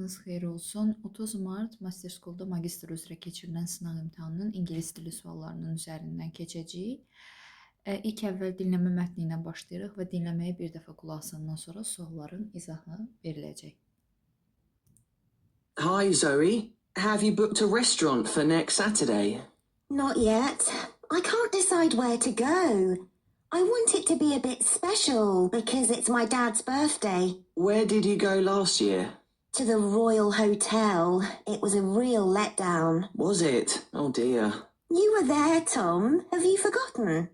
Xeyir olsun. 30 Mart Master School'da magistr üzrə keçirilən sınaq imtahanının ingilis dili suallarının üzərindən keçəcəyik. İlk əvvəl dinləmə mətni ilə başlayırıq və dinləməyə bir dəfə qulaq asandan sonra sualların izahı veriləcək. Hi Zoe, have you booked a restaurant for next Saturday? Not yet. I can't decide where to go. I want it to be a bit special because it's my dad's birthday. Where did you go last year? To the Royal Hotel. It was a real letdown. Was it? Oh dear. You were there, Tom. Have you forgotten?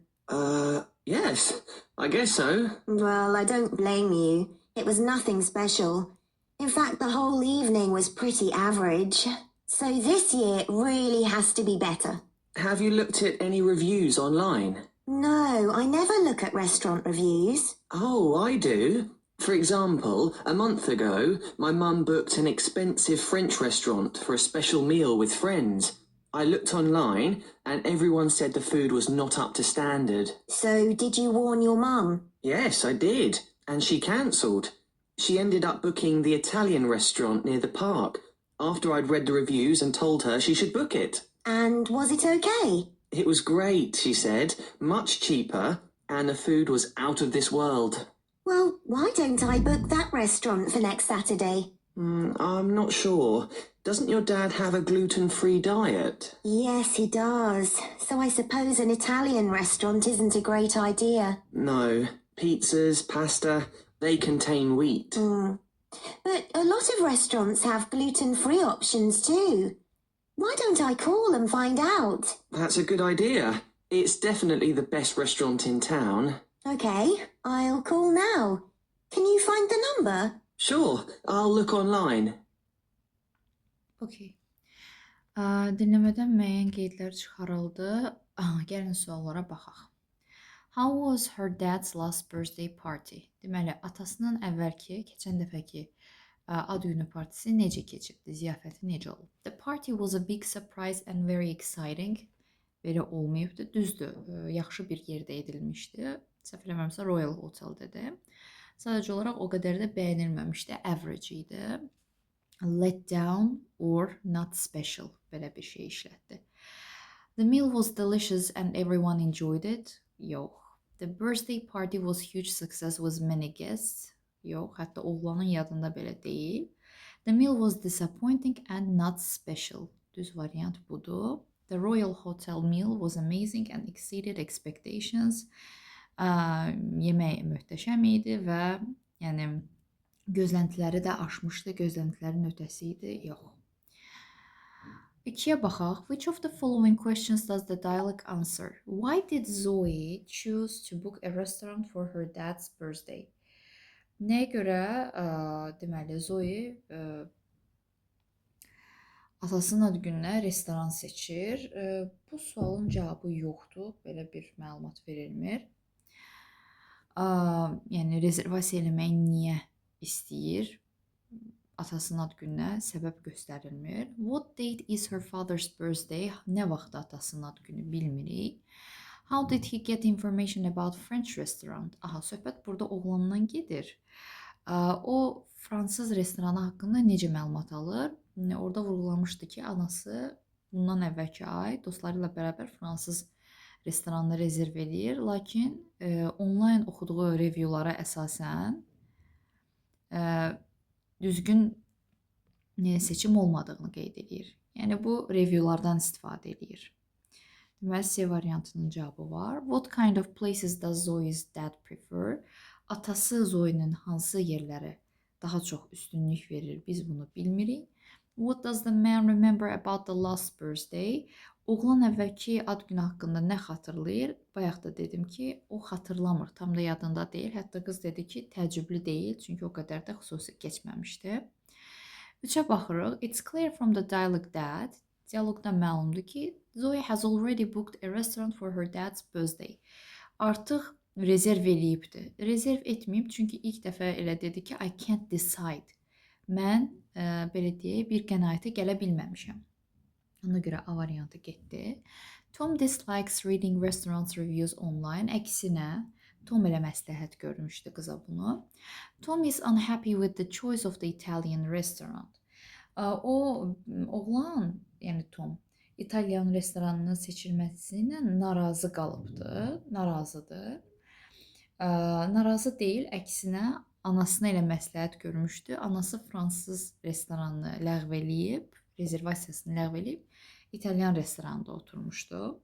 Yes, I guess so. Well, I don't blame you. It was nothing special. In fact, the whole evening was pretty average. So this year it really has to be better. Have you looked at any reviews online? No, I never look at restaurant reviews. Oh, I do. For example, a month ago, my mum booked an expensive French restaurant for a special meal with friends. I looked online and everyone said the food was not up to standard. So did you warn your mum? Yes, I did. And she cancelled. She ended up booking the Italian restaurant near the park after I'd read the reviews and told her she should book it. And was it okay? It was great, she said, much cheaper, and the food was out of this world. Well, why don't I book that restaurant for next Saturday? I'm not sure. Doesn't your dad have a gluten-free diet? Yes, he does. So I suppose an Italian restaurant isn't a great idea. No. Pizzas, pasta, they contain wheat. But a lot of restaurants have gluten-free options too. Why don't I call and find out? That's a good idea. It's definitely the best restaurant in town. Okay, I'll call now. Can you find the number? Sure, I'll look online. Okay. Dinləmədən müəyyən qeydlər çıxarıldı. Gəlin suallara baxaq. How was her dad's last birthday party? Deməli, atasının əvvəlki, keçən dəfəki ad günü partisi necə keçibdi, ziyafəti necə olub? The party was a big surprise and very exciting. Belə olmayıbdı, düzdür, yaxşı bir yerdə edilmişdi. Səhv eləmirəmsə Royal Hotel dedi. Sadəcə olaraq o qədər də bəyənilməmişdi, average idi. Let down or not special belə bir şey işlətdi. The meal was delicious and everyone enjoyed it. Yox. The birthday party was huge success with many guests. Yox, hətta oğlanın yadında belə deyil. The meal was disappointing and not special. Düz variant budur. The Royal Hotel meal was amazing and exceeded expectations. Yemək möhtəşəm idi və yəni gözləntiləri də aşmışdı, gözləntilərin ötəsi idi. Yox. İkiyə baxaq. Which of the following questions does the dialogue answer? Why did Zoe choose to book a restaurant for her dad's birthday? Nəyə görə deməli Zoe atasının ad gününə restoran seçir? Bu sualın cavabı yoxdur. Belə bir məlumat verilmir. Yəni rezervasiya eləməyi niyə istəyir? Atasının ad gününə səbəb göstərilmir. What date is her father's birthday? Nə vaxt atasının ad günü bilmirik. How did he get information about French restaurant? Aha, söhbət burada oğlandan gedir. O fransız restoranı haqqında necə məlumat alır? Orada vurğulamışdı ki, anası bundan əvvəlki ay dostları ilə bərabər fransız restoranını rezerv edir. Lakin online oxuduğu reviewlara əsasən düzgün seçim olmadığını qeyd edir. Yəni bu reviewlardan istifadə edir. Deməli, C variantının cavabı var. What kind of places does Zoe's dad prefer? Atası Zoe'nin hansı yerlərə daha çox üstünlük verir? Biz bunu bilmirik. What does the man remember about the last birthday? Oğlan əvvəlki ad günü haqqında nə xatırlayır? Bayaq da dedim ki, o xatırlamır, tam da yadında deyil. Hətta qız dedi ki, təəccüblü deyil, çünki o qədər də xüsusi keçməmişdi. Üçə baxırıq. It's clear from the dialogue that, dialoqdan məlumdur ki, Zoe has already booked a restaurant for her dad's birthday. Artıq rezerv eləyibdi. Rezerv etməyib, çünki ilk dəfə elə dedi ki, I can't decide. Mən, belə deyək, bir qənaətə gələ bilməmişəm. Ona görə A variantı getdi. Tom dislikes reading restaurants reviews online. Əksinə, Tom elə məsləhət görmüşdü qıza bunu. Tom is unhappy with the choice of the Italian restaurant. O oğlan, yəni Tom, İtalyan restoranının seçilməsi ilə narazı qalıbdı, narazıdır. Narazı deyil, əksinə anasına elə məsləhət görmüşdü. Anası fransız restoranını ləğv eləyib, rezervasiyasını ləğv eləyib, İtalyan restoranında oturmuşdu.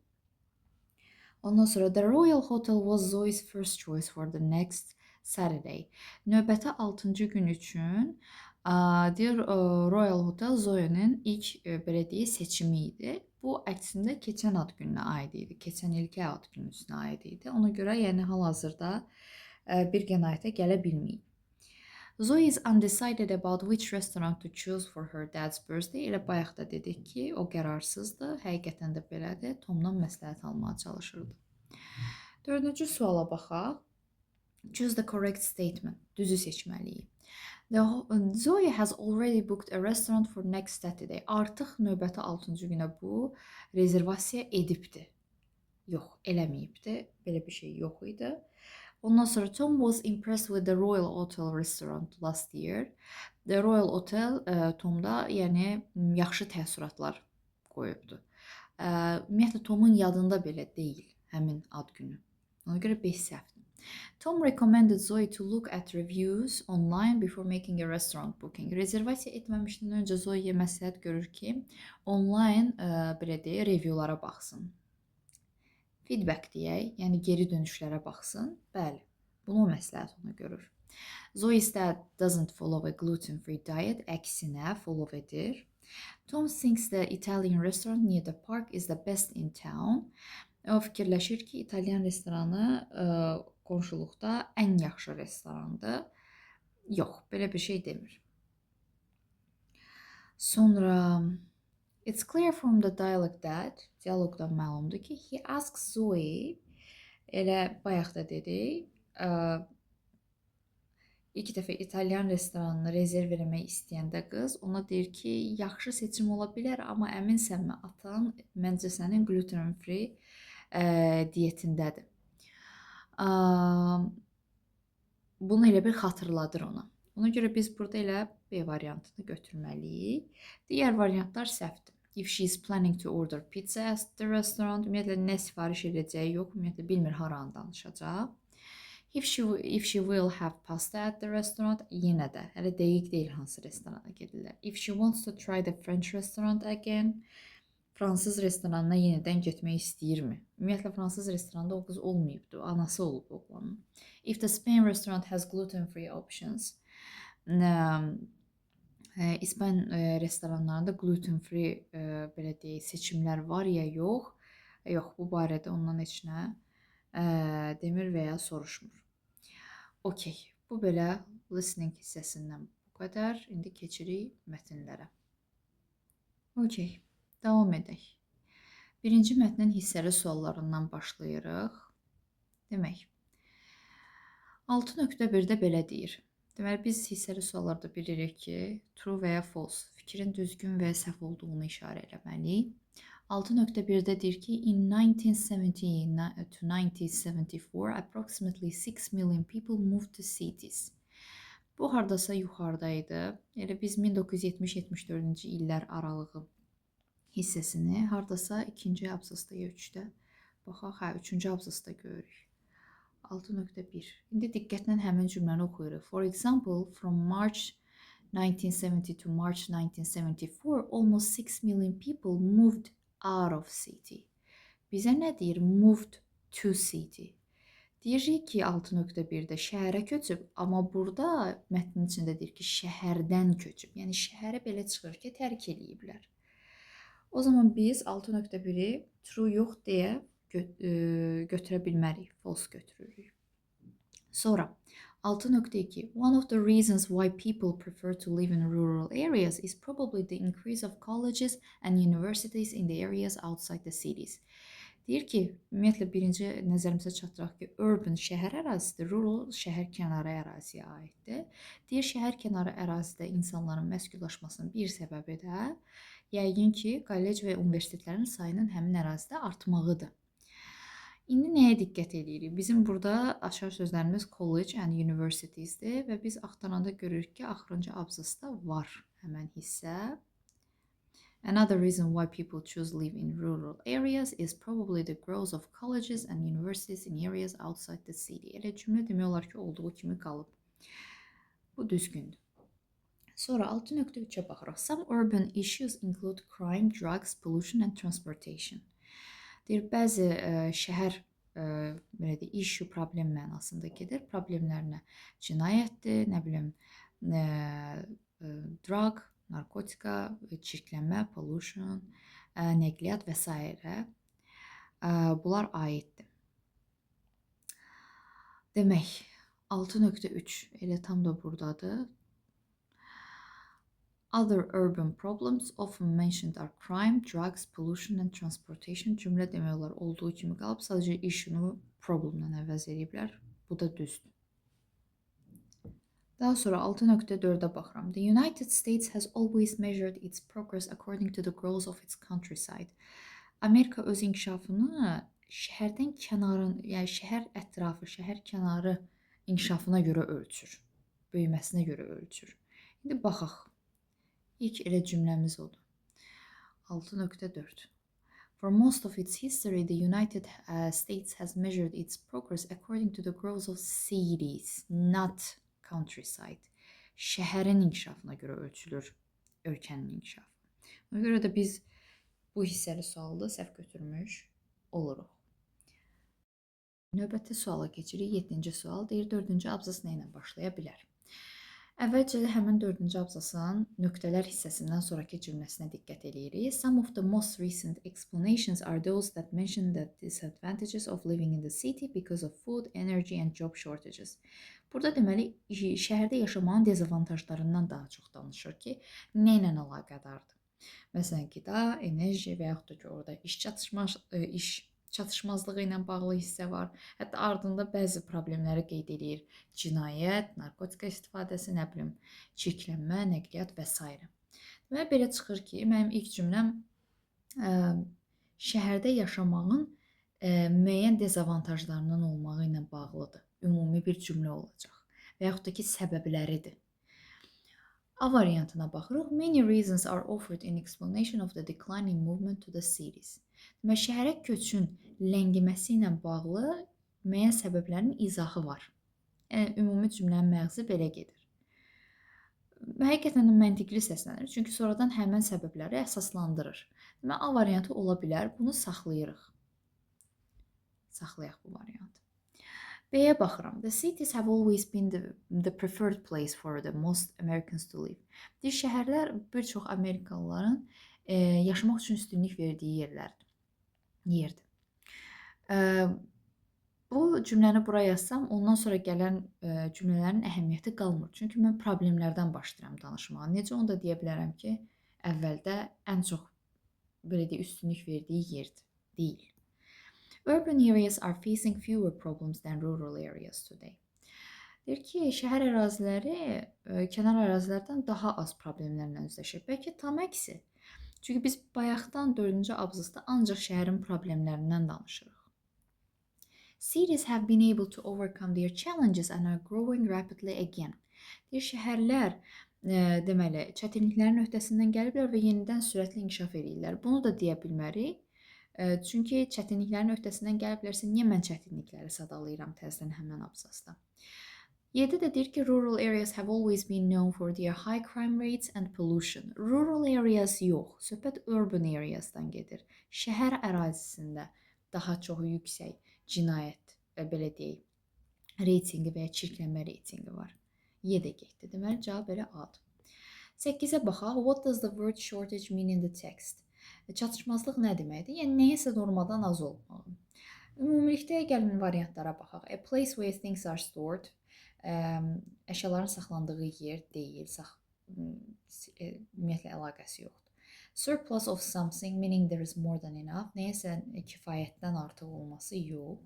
Ondan sonra The Royal Hotel was Zoe's first choice for the next Saturday. Növbəti 6-cı gün üçün deyir Royal Hotel Zoe'nin ilk belə deyək seçimi idi. Bu əksində keçən ad gününə aid idi. Keçən ilki ad günüsünə aid idi. Ona görə yəni hal-hazırda bir qənaətə gələ bilməyib. Zoe is undecided about which restaurant to choose for her dad's birthday. Elə bayaq da dedik ki, o qərarsızdır. Həqiqətən də belədir. Tomdan məsləhət almağa çalışırdı. 4-cü suala baxaq. Choose the correct statement. Düzü seçməliyik. Zoe has already booked a restaurant for next Saturday. Artıq növbəti 6-cı günə bu rezervasiya edibdi. Yox, eləməyibdi. Belə bir şey yox idi. Ondan sonra Tom was impressed with the Royal Hotel restaurant last year. The Royal Hotel Tomda yəni yaxşı təəssüratlar qoyubdu. Ümumiyyətlə Tomun yadında belə deyil həmin ad günü. Ona görə 5 səhvdir. Tom recommended Zoe to look at reviews online before making a restaurant booking. Rezervasiya etməmişdən öncə Zoe'yə məsləhət görür ki, online belə deyə reviewlara baxsın. Feedback deyək, yəni geri dönüşlərə baxsın. Bəli, bunu məsləhət ona görür. Zoe's dad doesn't follow a gluten-free diet, əksinə follow edir. Tom thinks the Italian restaurant near the park is the best in town. O fikirləşir ki, İtalyan restoranı qonşuluqda ən yaxşı restorandır. Yox, belə bir şey demir. Sonra it's clear from the dialogue that, dialoqdan məlumdur ki, he asks Zoe, elə bayaq da dedik, ilk dəfə İtalyan restoranını rezerv eləmək istəyəndə qız ona deyir ki, yaxşı seçim ola bilər, amma əminsənmi atan məncə sənin gluten free diyetindədir. Bunu elə bir xatırladır ona. Ona görə biz burada elə B variantını götürməliyik. Digər variantlar səhvdir. If she is planning to order pizza at the restaurant, ümumiyyətlə nə sifariş edəcəyi yox, ümumiyyətlə bilmir haranı danışacaq. If she will have pasta at the restaurant, yenə də hələ dəqiq deyil hansı restorana gedirlər. If she wants to try the French restaurant again, fransız restoranına yenidən getmək istəyirmi? Ümumiyyətlə fransız restoranında o qız olmayıbdı, anası olub oğlanın. If the Spain restaurant has gluten-free options, İspan restoranlarında gluten-free belə deyək seçimlər var ya yox? Yox, bu barədə ondan heç nə demir və ya soruşmur. Okey, bu belə listening hissəsindən bu qədər. İndi keçirik mətnlərə. Okey, davam edək. Birinci mətnin hissəli suallarından başlayırıq. Demək, 6.1-də belə deyir. Deməli, biz hissəli suallarda bilirik ki, true və ya false, fikrin düzgün və ya səhv olduğunu işarə eləməliyik. 6.1-də deyir ki, in 1970 to 1974, approximately 6 million people moved to cities. Bu hardasa yuxarıdaydı. Elə biz 1970-74-cü illər aralığı hissəsini hardasa 2-ci abzasda ya 3-də, baxaq, 3-cü abzasda görürük. 6.1. İndi diqqətlə həmin cümləni oxuyuruq. For example, from March 1970 to March 1974, almost 6 million people moved out of city. Bizə nə deyir? Moved to city. Deyirik ki, 6.1-də şəhərə köçüb, amma burada mətnin içində deyir ki, şəhərdən köçüb. Yəni, şəhərə belə çıxır ki, tərk eləyiblər. O zaman biz 6.1-i true yox deyə götürə bilmərik, false götürürük. Sonra 6.2 One of the reasons why people prefer to live in rural areas is probably the increase of colleges and universities in the areas outside the cities. Deyir ki, ümumiyyətlə birinci nəzərimizə çatdıraq ki, urban şəhər ərazisidir, rural şəhər kənarı əraziyə aiddir. Deyir, şəhər kənarı ərazidə insanların məskunlaşmasının bir səbəbi də yəqin ki, kollec və universitetlərin sayının həmin ərazidə artmağıdır. İndi nəyə diqqət edirik? Bizim burada aşağı sözlərimiz college and universitiesdir və biz axtaranda görürük ki, axırıncı abzasda var həmən hissə. Another reason why people choose live in rural areas is probably the growth of colleges and universities in areas outside the city. Elə cümlə demək olar ki, olduğu kimi qalıb. Bu düzgündür. Sonra 6.3-ə baxırıq. Some urban issues include crime, drugs, pollution and transportation. Deyir, bəzi şəhər belə deyək, issue problem mənasında gedir. Problemlərinə cinayətdir, nə bilim, drug, narkotika, çirklənmə, pollution, nəqliyyat və s. Bunlar aiddir. Demək, 6.3 elə tam da buradadır. Other urban problems often mentioned are crime, drugs, pollution and transportation. Cümlə demək olar olduğu kimi qalıb, sadəcə issue-nu problemlə əvəz ediblər. Bu da düzdür. Daha sonra 6.4-ə baxıram. The United States has always measured its progress according to the growth of its countryside. Amerika öz inkişafını şəhərdən kənarın, yəni şəhər ətrafı, şəhər kənarı inkişafına görə ölçür. Böyüməsinə görə ölçür. İndi baxaq. İlk elə cümləmiz odur. 6.4. For most of its history, the United States has measured its progress according to the growth of cities, not countryside. Şəhərin inkişafına görə ölçülür ölkənin inkişafı. Ona görə də biz bu hissəli sualda səhv götürmüş oluruq. Növbəti suala keçirik. 7-ci sual deyir, 4-cü abzas nə ilə başlaya bilər? Əvvəlcə həmin 4-cü abzasın nöqtələr hissəsindən sonraki cümləsinə diqqət eləyirik. Some of the most recent explanations are those that mention the disadvantages of living in the city because of food, energy and job shortages. Burada deməli, şəhərdə yaşamanın dezavantajlarından daha çox danışır ki, nə ilə əlaqədardır? Məsələn, qida, enerji və yaxud da ki, orada iş çatışmazlığı ilə bağlı hissə var. Hətta ardında bəzi problemləri qeyd edir. Cinayət, narkotika istifadəsi, nə bilim, çirklənmə, nəqliyyat və s. Deməli, belə çıxır ki, mənim ilk cümləm şəhərdə yaşamağın müəyyən dezavantajlarından olmağı ilə bağlıdır. Ümumi bir cümlə olacaq. Və yaxud da ki, səbəbləridir. A variantına baxırıq. Many reasons are offered in explanation of the decline in movement to the cities. Demək, şəhərə köçün ləngiməsi ilə bağlı müəyyən səbəblərin izahı var. Yəni, ümumi cümlənin məğzi belə gedir. Həqiqətən də məntiqli səslənir, çünki sonradan həmən səbəbləri əsaslandırır. Demək, A variantı ola bilər, bunu saxlayırıq. Saxlayaq bu variantı. B-yə baxıram. The cities have always been the preferred place for the most Americans to live. Deyir, şəhərlər bir çox Amerikalıların yaşamaq üçün üstünlük verdiyi yerdir. Bu cümləni buraya yazsam, ondan sonra gələn cümlələrin əhəmiyyəti qalmır. Çünki mən problemlərdən başlayıram danışmağa. Necə onu da deyə bilərəm ki, əvvəldə ən çox belə deyə üstünlük verdiyi yerdir, deyil. Urban areas are facing fewer problems than rural areas today. Deyir ki, şəhər əraziləri kənar ərazilərdən daha az problemlərlə üzləşir. Bəlkə tam əksi. Çünki biz bayaqdan 4-cü abzasda ancaq şəhərin problemlərindən danışırıq. Cities have been able to overcome their challenges and are growing rapidly again. Deyir, şəhərlər deməli, çətinliklərin öhdəsindən gəliblər və yenidən sürətli inkişaf edirlər. Bunu da deyə bilmərik. Çünki çətinliklərin öhdəsindən gəliblərsə, niyə mən çətinlikləri sadalayıram təzədən həmən abzasda? 7 də deyir ki, rural areas have always been known for their high crime rates and pollution. Rural areas yox, söhbət urban areasdan gedir. Şəhər ərazisində daha çox yüksək cinayət, belə deyək, reytingi və ya çirklənmə reytingi var. 7 getdi. Deməli, cavab elə A-dır. 8-ə baxaq. What does the word shortage mean in the text? Çatışmazlıq nə deməkdir? Yəni, nəyəsə normadan az olmağı. Ümumilikdə gəlin variantlara baxaq. A place where things are stored. Əşyaların saxlandığı yer deyil. Ümumiyyətlə, əlaqəsi yoxdur. Surplus of something, meaning there is more than enough. Nəyəsə kifayətdən artıq olması yox.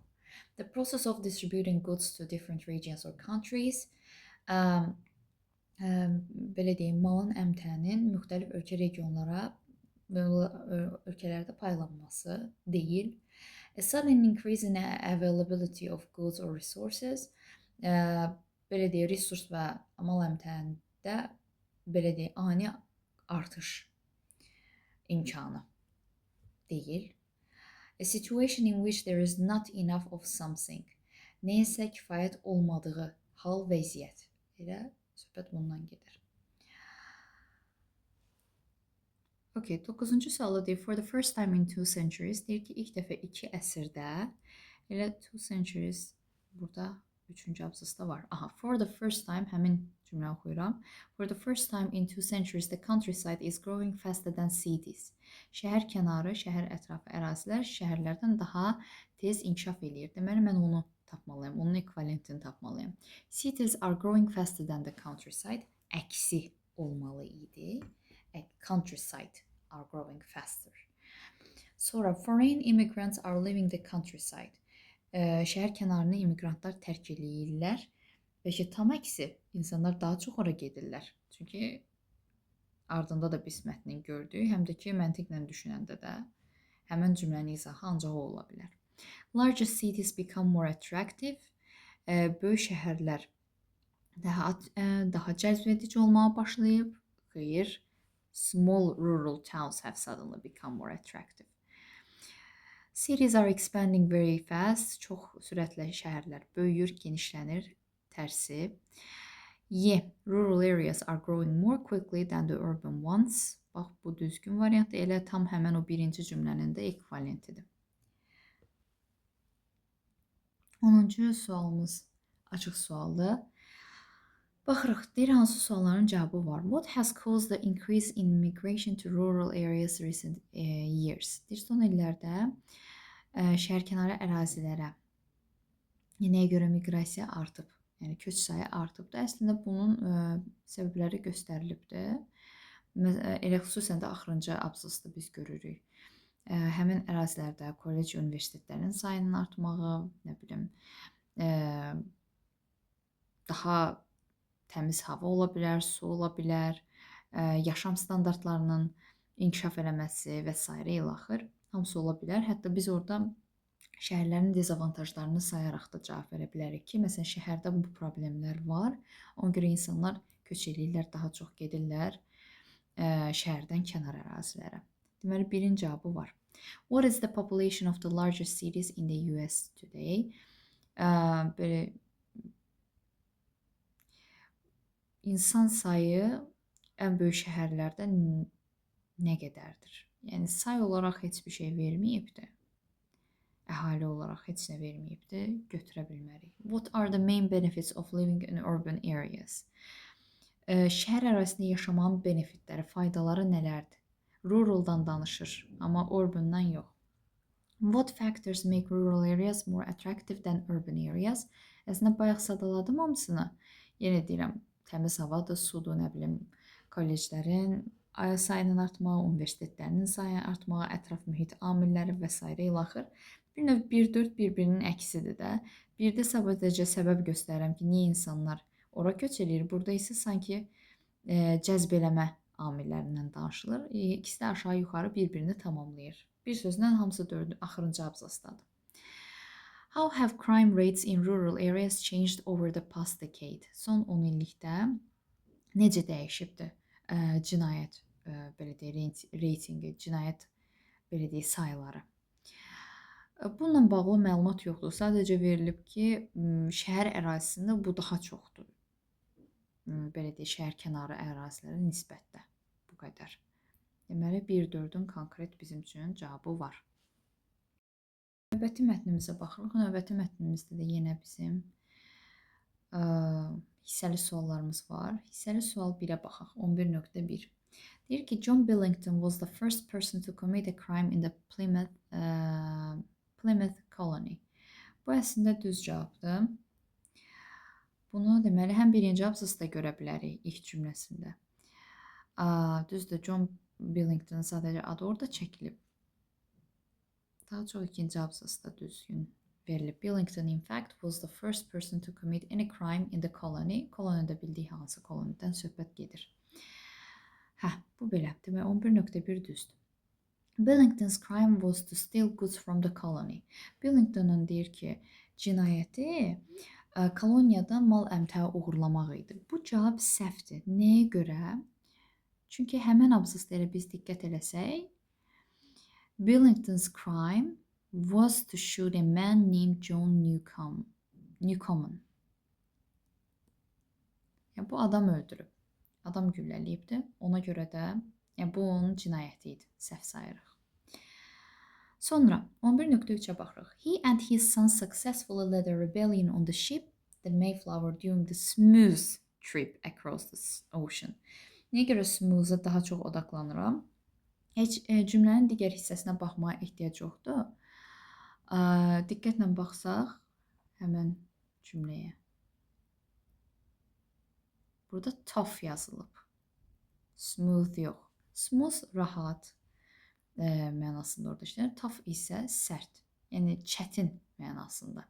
The process of distributing goods to different regions or countries. Belə deyim, malın əmtənin müxtəlif ölkə regionlara və ölkələrdə paylanması deyil. A sudden increase in availability of goods or resources. Belə deyək, resurs və mal əmtənində belə deyək, ani artış imkanı deyil. A situation in which there is not enough of something. Neyəsə kifayət olmadığı hal, vəziyyət. Elə söhbət bundan gedir. Okay, 9-cu sualı deyir. For the first time in 2 centuries. Deyir ki, ilk dəfə 2 əsrdə. Elə 2 centuries burada 3-cü abzasda var. Aha, for the first time, həmin cümlə oxuyuram. For the first time in 2 centuries, the countryside is growing faster than cities. Şəhər kənarı, şəhər ətrafı ərazilər şəhərlərdən daha tez inkişaf eləyir. Deməli, mən onu tapmalıyam, onun ekvivalentini tapmalıyam. Cities are growing faster than the countryside. Əksi olmalı idi. Countryside are growing faster. Sonra, foreign immigrants are leaving the countryside. Şəhər kənarını immigrantlar tərk eləyirlər. Bəlkə tam əksi, insanlar daha çox ora gedirlər. Çünki ardında da biz mətnin gördük, həm də ki, məntiqlə düşünəndə də həmin cümlənin izahı ancaq o ola bilər. Larger cities become more attractive. Böyük şəhərlər daha cəzb edici olmağa başlayıb. Xeyr. Small rural towns have suddenly become more attractive. Cities are expanding very fast. Çox sürətlə şəhərlər böyüyür, genişlənir. Tərsi. Rural areas are growing more quickly than the urban ones. Bax, bu düzgün variantdır. Elə tam həmən o birinci cümlənin də ekvivalentidir. 10-cu sualımız açıq sualdır. Baxırıq, deyir hansı sualların cavabı var. What has caused the increase in migration to rural areas recent years? Deyir, son illərdə şəhərkənarı ərazilərə nəyə görə miqrasiya artıb? Yəni, köç sayı artıbdır. Əslində, bunun səbəbləri göstərilibdir. Elə xüsusən də axırıncı abzasda biz görürük. Həmin ərazilərdə kollec universitetlərinin sayının artmağı, nə bilim, daha təmiz hava ola bilər, su ola bilər, yaşam standartlarının inkişaf eləməsi və s. ilaxır. Hamısı ola bilər. Hətta biz orada şəhərlərin dezavantajlarını sayaraq da cavab verə bilərik ki, məsələn, şəhərdə bu problemlər var. Ona görə insanlar köç eləyirlər, daha çox gedirlər şəhərdən kənar ərazilərə. Deməli, birin cavabı var. What is the population of the largest cities in the US today? Belə insan sayı ən böyük şəhərlərdə nə qədərdir? Yəni, say olaraq heç bir şey verməyibdir. Əhali olaraq heç nə verməyibdir. Götürə bilmərik. What are the main benefits of living in urban areas? Şəhər ərazisində yaşamağın benefitləri, faydaları nələrdir? Ruraldan danışır, amma urbandan yox. What factors make rural areas more attractive than urban areas? Əslində, bayaq sadaladım hamısını. Yenə deyirəm, təmiz havadır, sudur, nə bilim, kolleclərin sayının artmağı, universitetlərinin sayının artmağı, ətraf mühit amilləri və s. ilaxır. Bir növ 1-4 bir-birinin əksidir də. Birdə sadəcə səbəb göstərirəm ki, niyə insanlar ora köç eləyir. Burada isə sanki cəzb eləmə amillərindən danışılır. İkisi də aşağı-yuxarı bir-birini tamamlayır. Bir sözlə hamısı axırıncı abzasdadır. How have crime rates in rural areas changed over the past decade? Son 10 illikdə necə dəyişibdir cinayət reytingi, cinayət sayıları? Bununla bağlı məlumat yoxdur. Sadəcə verilib ki, şəhər ərazisində bu daha çoxdur. Şəhər kənarı ərazilərə nisbətdə. Bu qədər. Deməli, 1-4-ün konkret bizim üçün cavabı var. Növbəti mətnimizə baxırıq. Növbəti mətnimizdə də yenə bizim hissəli suallarımız var. Hissəli sual 1-ə baxaq. 11.1. Deyir ki, John Billington was the first person to commit a crime in the Plymouth colony. Bu əslində düz cavabdır. Bunu deməli həm birinci abzasda görə bilərik ilk cümləsində. Düzdür, John Billington sadəcə adı orada çəkilib. Daha çox ikinci abzasda düzgün verilib. Billington in fact was the first person to commit any crime in the colony. Koloniyada bildiyi hansı koloniyadan söhbət gedir. Bu belə. Demək 11.1 düzdür. Billington's crime was to steal goods from the colony. Billington'un deyir ki, cinayəti koloniyadan mal əmtəyi uğurlamaq idi. Bu cavab səhvdir. Nəyə görə? Çünki həmin abzaslara biz diqqət eləsək, Billington's crime was to shoot a man named John Newcomen. Yəni, bu adam öldürüb. Adam gülləliyibdir. Ona görə də bu onun cinayəti idi. Səhv sayırıq. Sonra 11.3-ə baxırıq. He and his son successfully led a rebellion on the ship, the Mayflower, during the smooth trip across the ocean. Niyə görə smooth-a daha çox odaqlanıram? Heç cümlənin digər hissəsinə baxmaya ehtiyac yoxdur. Diqqətlə baxsaq həmən cümləyə. Burada tough yazılıb. Smooth yox. Smooth rahat mənasında orada işləyir. Tough isə sərt. Yəni çətin mənasında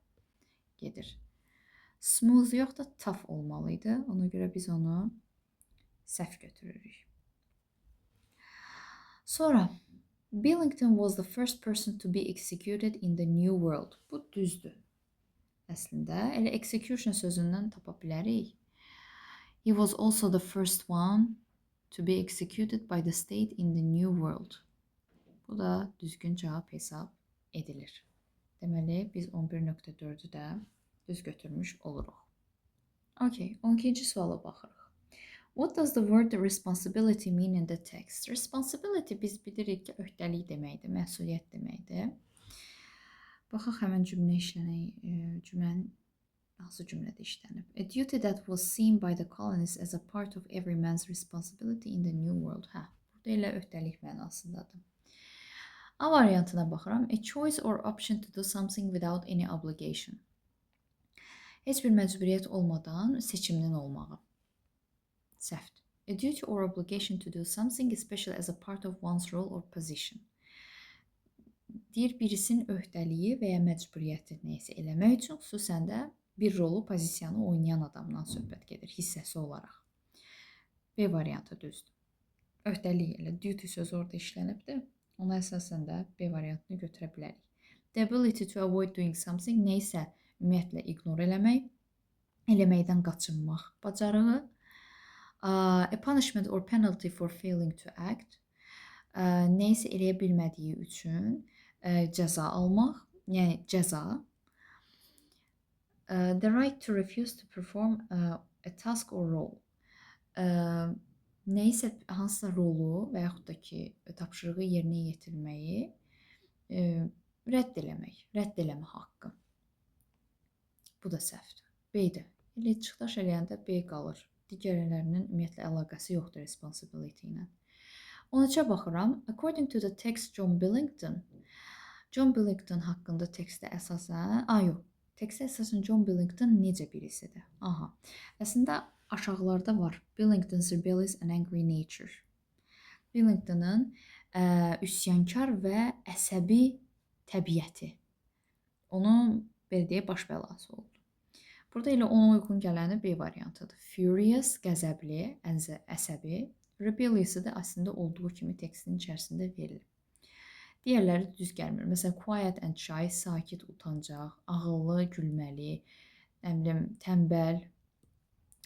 gedir. Smooth yox da tough olmalıydı. Ona görə biz onu səhv götürürük. Sonra Billington was the first person to be executed in the New World. Bu düzdür. Əslində elə execution sözündən tapa bilərik. He was also the first one to be executed by the state in the New World. Bu da düzgün cavab hesab edilir. Deməli, biz 11.4-ü də düz götürmüş oluruq. Okay, 12-ci suala baxırıq. What does the word responsibility mean in the text? Responsibility biz bilirik ki, öhdəlik deməkdir, məsuliyyət deməkdir. Baxaq həmən cümlənin hansı cümlədə işlənib. A duty that was seen by the colonists as a part of every man's responsibility in the new world. Burada elə öhdəlik mənasındadır. A variantına baxıram. A choice or option to do something without any obligation. Heç bir məcburiyyət olmadan seçiminin olmağı. Səhvdir. A duty or obligation to do something especially as a part of one's role or position. Deyir, birisinin öhdəliyi və ya məcburiyyəti neysə eləmək üçün xüsusən də bir rolu, pozisiyanı oynayan adamdan söhbət gedir, hissəsi olaraq. B variantı düzdür. Öhdəlik elə, duty sözü orada işlənibdir. Ona əsasən də B variantını götürə bilərik. The ability to avoid doing something neysə ümumiyyətlə ignore eləmək, eləməkdən qaçınmaq bacarığı. A punishment or penalty for failing to act. Neysə eləyə bilmədiyi üçün cəza almaq, yəni cəza. The right to refuse to perform a task or role. Neysə hansısa rolu və yaxud da ki, tapşırığı yerinə yetirməyi rədd eləmə haqqı. Bu da səhvdir. B-dir. Elə çıxdaş eləyəndə B qalır. Digərlərinin ümumiyyətlə əlaqəsi yoxdur responsibility ilə. 13-ə baxıram. According to the text John Billington haqqında tekstə əsasən, tekstə əsasən John Billington necə birisidir? Əslində aşağılarda var. Billington's rebellious and angry nature. Billington'ın üsyankar və əsəbi təbiəti. Onun belə deyə baş bəlası oldu. Burada elə ona uyğun gələni B variantıdır. Furious, qəzəbli, əsəbi. Rebellious da əslində olduğu kimi tekstin içərisində verilir. Digərləri düz gəlmir. Məsələn, quiet and shy, sakit, utancaq, ağıllı, gülməli, tənbəl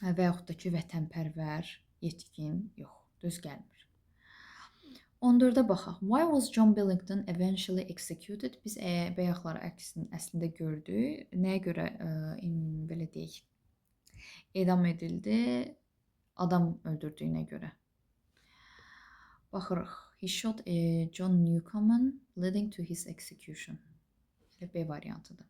və yaxud da ki, vətənpərvər, yetkin, yox, düz gəlmir. 14-ə baxaq. Why was John Billington eventually executed? Biz bayaqları əslində gördük. Nəyə görə belə deyək, edam edildi? Adam öldürdüyünə görə. Baxırıq. He shot John Newcomen leading to his execution. B variantıdır.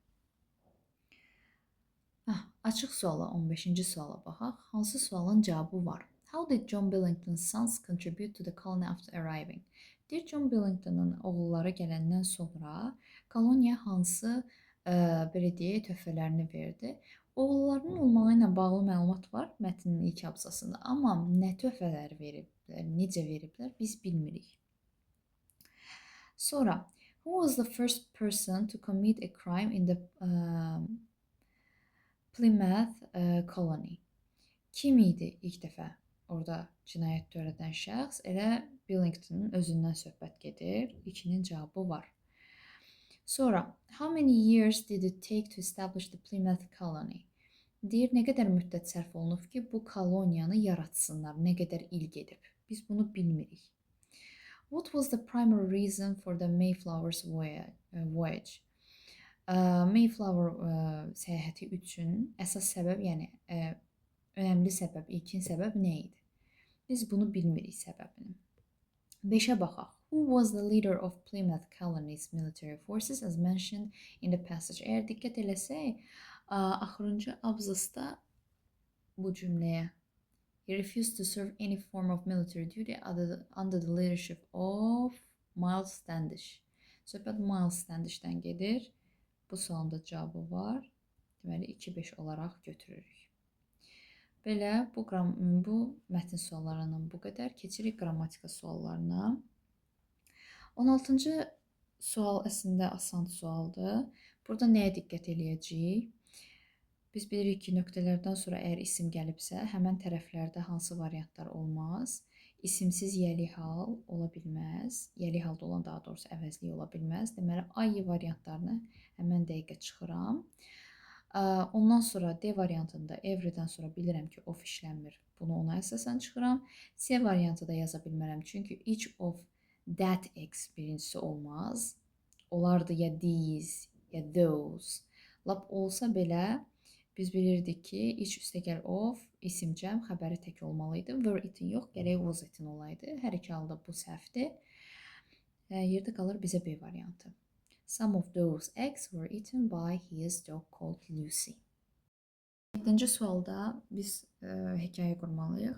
Açıq suala, 15-ci suala baxaq. Hansı sualın cavabı var? How did John Billington's sons contribute to the colony after arriving? Deyir, John Billington'ın oğulları gələndən sonra koloniya hansı belə deyək, töhfələrini verdi? Oğullarının olmağı ilə bağlı məlumat var mətnin ilk abzasında. Amma nə töhfələr veriblər, necə veriblər biz bilmirik. Sonra, who was the first person to commit a crime in the Plymouth colony? Kim idi ilk dəfə orada cinayət törədən şəxs? Elə Billington'ın özündən söhbət gedir. 2-nin cavabı var. Sonra, how many years did it take to establish the Plymouth colony? Deyir, nə qədər müddət sərf olunub ki, bu koloniyanı yaratsınlar, nə qədər il gedib. Biz bunu bilmirik. What was the primary reason for the Mayflower's voyage? Mayflower səyahəti üçün əsas səbəb, yəni önəmli səbəb, ilkin səbəb nə idi? Biz bunu bilmirik səbəbini. 5-ə baxaq. Who was the leader of Plymouth Colony's military forces as mentioned in the passage? Əgər diqqət eləsək, axırıncı abzasda bu cümləyə he refused to serve any form of military duty under the leadership of Miles Standish. Söhbət Miles Standish'dən gedir. Bu sualın da cavabı var. Deməli 2-5 olaraq götürürük. Belə bu mətn suallarından bu qədər. Keçirik qrammatika suallarına. 16-cı sual əslində asan sualdır. Burada nəyə diqqət eləyəcəyik? Biz bilirik ki, nöqtələrdən sonra əgər isim gəlibsə, həmən tərəflərdə hansı variantlar olmaz? İsimsiz yəli hal ola bilməz. Yəli halda olan daha doğrusu əvəzlik ola bilməz. Deməli, ay variantlarını həmən dəqiqə çıxıram. Ondan sonra D variantında everydən sonra bilirəm ki, of işlənmir. Bunu ona əsasən çıxıram. C variantı da yaza bilmərəm. Çünki each of that X birincisi olmaz. Olardı ya these, ya those. Lap olsa belə biz bilirdik ki, iç üstə gəl of, isim cəm, xəbəri tək olmalıydı. Were it-in yox, gərək was it-in olaydı. Hər iki halda bu səhvdir. Yerdə qalır bizə B variantı. Some of those eggs were eaten by his dog called Lucy. 7-ci sualda biz hekayə qurmalıyıq.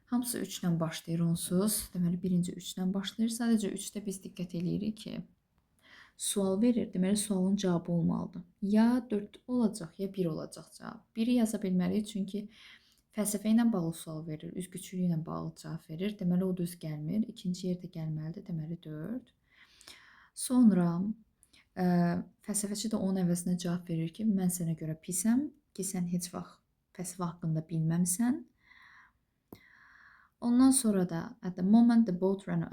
Hamısı 3-dən başlayır onsuz. Deməli, birinci 3-dən başlayır. Sadəcə 3-də biz diqqət eləyirik ki, sual verir, deməli sualın cavabı olmalıdır. Ya 4 olacaq, ya 1 olacaq cavab. 1-i yaza bilməliyik, çünki fəlsəfə ilə bağlı sual verir, üzgüçülük ilə bağlı cavab verir. Deməli, o düz gəlmir. İkinci yerdə gəlməlidir, deməli 4. Sonra fəlsəfəçi də onun əvəzinə cavab verir ki, mən sənə görə pisəm, ki, sən heç vaxt fəlsəfə haqqında bilməmsən. Ondan sonra da at the moment the boat ran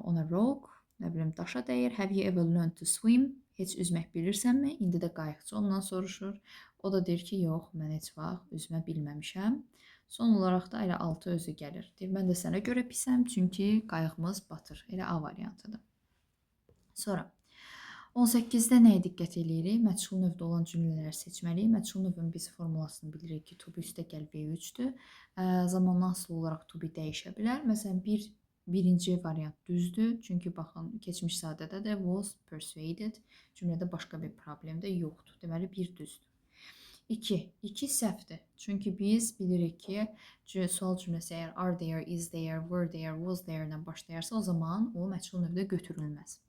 on a rock, nə bilim daşa dəyir. Have you ever learned to swim? Heç üzmək bilirsənmi? İndi də qayıqçı ondan soruşur. O da deyir ki, yox, mən heç vaxt üzmə bilməmişəm. Son olaraq da elə 6 özü gəlir. Deyir, mən də sənə görə pisəm, çünki qayığımız batır. Elə A variantıdır. Sonra 18-də nəyə diqqət eləyirik? Məchul növdə olan cümlələri seçməliyik. Məchul növün biz formulasını bilirik ki, to be üstə gəl V3-dür. Zamandan asılı olaraq to be dəyişə bilər. Məsələn, birinci variant düzdür. Çünki baxın, keçmiş sadədə də was persuaded. Cümlədə başqa bir problem də yoxdur. Deməli, 1 düzdür. 2 səhvdir. Çünki biz bilirik ki, sual cümləsi əgər are there, is there, were there, was there ilə başlayarsa, o zaman o məchul növdə götürülməz.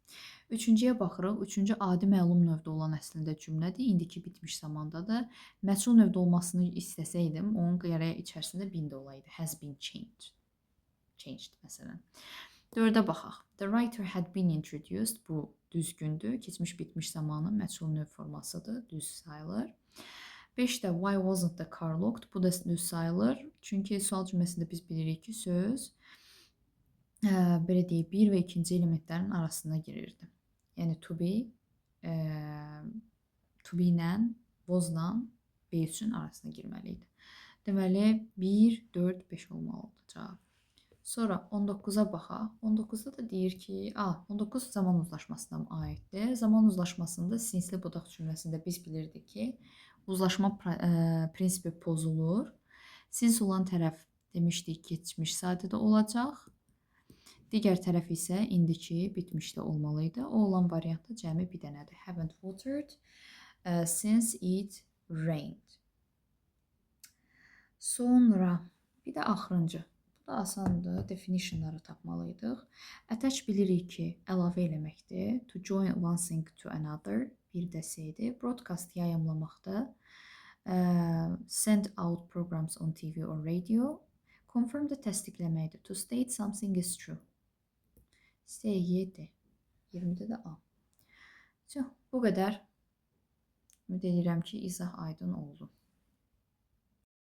3-cüyə baxırıq. 3-cü adi məlum növdə olan əslində cümlədir. İndiki bitmiş zamandadır. Məchul növdə olmasını istəsəydim, onun qərəyə içərisində been də olaydı. Has been changed. Changed, məsələn. 4-ə baxaq. The writer had been introduced. Bu düzgündür. Keçmiş bitmiş zamanı məchul növ formasıdır. Düz sayılır. 5-də why wasn't the car locked? Bu da düz sayılır. Çünki sual cümləsində biz bilirik ki, söz belə deyək, 1 və 2-ci elementlərin arasına girirdi. Yəni to be ilə, was-la B3-ün arasına girməliydi. Deməli, 1, 4, 5 olmalıdır cavab. Sonra 19-a baxaq. 19-da da deyir ki, 19 zaman uzlaşmasına aiddir. Zaman uzlaşmasında sinsli budaq cümləsində biz bilirdik ki, uzlaşma prinsipi pozulur. Sins olan tərəf demişdik keçmiş sadədə olacaq. Digər tərəf isə indiki bitmişdə olmalıydı. O olan variantda cəmi bir dənədir. Haven't watered since it rained. Sonra bir də axırıncı. Bu da asandır. Definitionları tapmalıydıq. Attach bilirik ki, əlavə eləməkdir. To join one thing to another bir dəsəydir. Broadcast yayımlamaqdır. Send out programs on TV or radio. Confirm də təsdiqləməkdir. To state something is true. Say 7. 20-də də A. Bu qədər. Ümid edirəm ki, izah aydın oldu.